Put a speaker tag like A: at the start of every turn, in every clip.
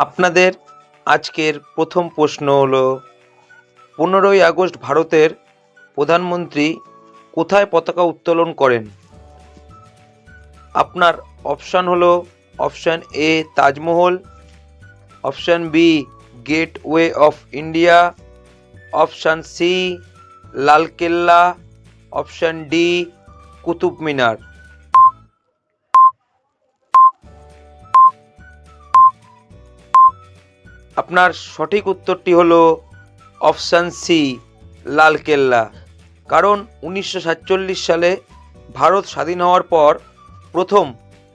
A: আপনাদের আজকের প্রথম প্রশ্ন হলো 15ই আগস্ট ভারতের প্রধানমন্ত্রী কোথায় পতাকা উত্তোলন করেন? আপনার অপশান হলো option A Taj Mahal, option B gateway of India, option C Lal Qila, option D Qutub Minar. আপনার সঠিক উত্তরটি হলো অপশান সি লালকেল্লা। কারণ 1947 সালে ভারত স্বাধীন হওয়ার পর প্রথম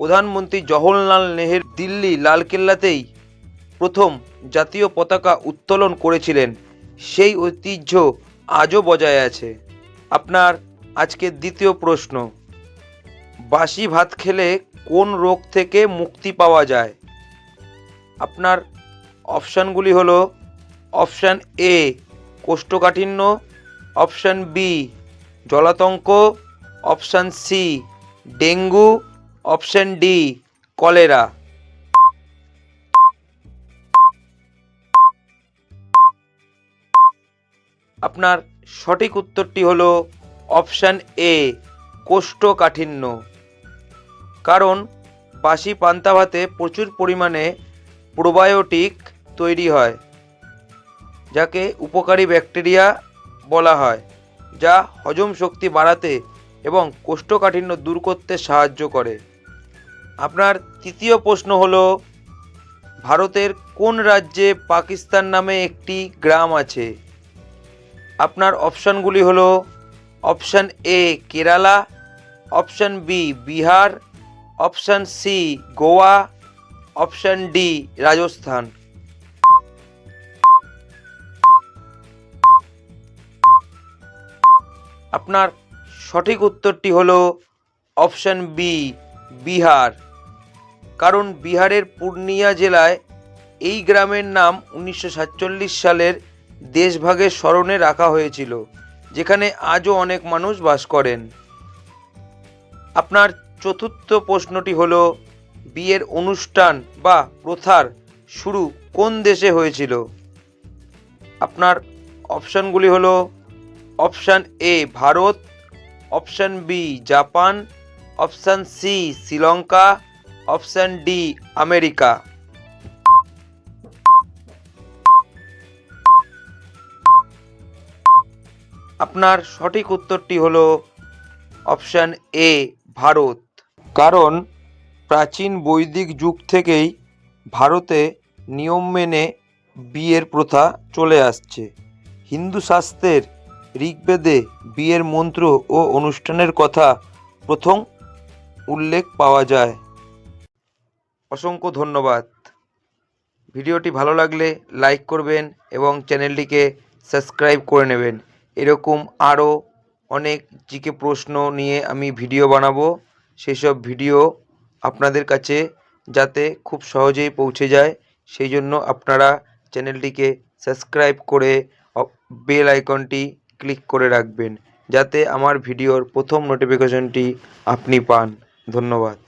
A: প্রধানমন্ত্রী জওহরলাল নেহেরু দিল্লি লালকেল্লাতেই প্রথম জাতীয় পতাকা উত্তোলন করেছিলেন। সেই ঐতিহ্য আজও বজায় আছে। আপনার আজকের দ্বিতীয় প্রশ্ন, বাসি ভাত খেলে কোন রোগ থেকে মুক্তি পাওয়া যায়? আপনার অপশানগুলি হলো অপশান এ কোষ্ঠকাঠিন্য, অপশান বি জলাতঙ্ক, option C dengue, option D cholera. আপনার সঠিক উত্তরটি হলো অপশান এ কোষ্ঠকাঠিন্য। কারণ বাসি পান্তা ভাতে প্রচুর পরিমাণে প্রোবায়োটিক তৈরি হয়, যাকে উপকারী ব্যাকটেরিয়া বলা হয়, যা হজম শক্তি বাড়াতে এবং কোষ্ঠকাঠিন্য দূর করতে সাহায্য করে। আপনার তৃতীয় প্রশ্ন হলো ভারতের কোন রাজ্যে পাকিস্তান নামে একটি গ্রাম আছে? আপনার অপশানগুলি হলো option A Kerala, option B Bihar, option C Goa, option D Rajasthan. আপনার সঠিক উত্তরটি হলো অপশান বি বিহার। কারণ বিহারের পূর্ণিয়া জেলায় এই গ্রামের নাম 1947 সালের দেশভাগের স্মরণে রাখা হয়েছিল, যেখানে আজও অনেক মানুষ বাস করেন। আপনার চতুর্থ প্রশ্নটি হলো বিয়ের অনুষ্ঠান বা প্রথার শুরু কোন দেশে হয়েছিল? আপনার অপশানগুলি হলো option A Bharat, option B Japan, option C Sri Lanka, option D America. আপনার সঠিক উত্তরটি হলো অপশান এ ভারত। কারণ প্রাচীন বৈদিক যুগ থেকেই ভারতে নিয়ম মেনে বিয়ের প্রথা চলে আসছে। হিন্দু শাস্ত্রের ঋগ্বেদে বিয়ের মন্ত্র ও অনুষ্ঠানের কথা প্রথম উল্লেখ পাওয়া যায়। অসংখ্য ধন্যবাদ। ভিডিওটি ভালো লাগলে লাইক করবেন এবং চ্যানেলটিকে সাবস্ক্রাইব করে নেবেন। এরকম আরও অনেক জিকে প্রশ্ন নিয়ে আমি ভিডিও বানাবো। সেসব ভিডিও আপনাদের কাছে যাতে খুব সহজেই পৌঁছে যায়, সেই জন্য আপনারা চ্যানেলটিকে সাবস্ক্রাইব করে বেল আইকনটি ক্লিক করে রাখবেন, যাতে আমার ভিডিওর প্রথম নোটিফিকেশনটি আপনি পান। ধন্যবাদ।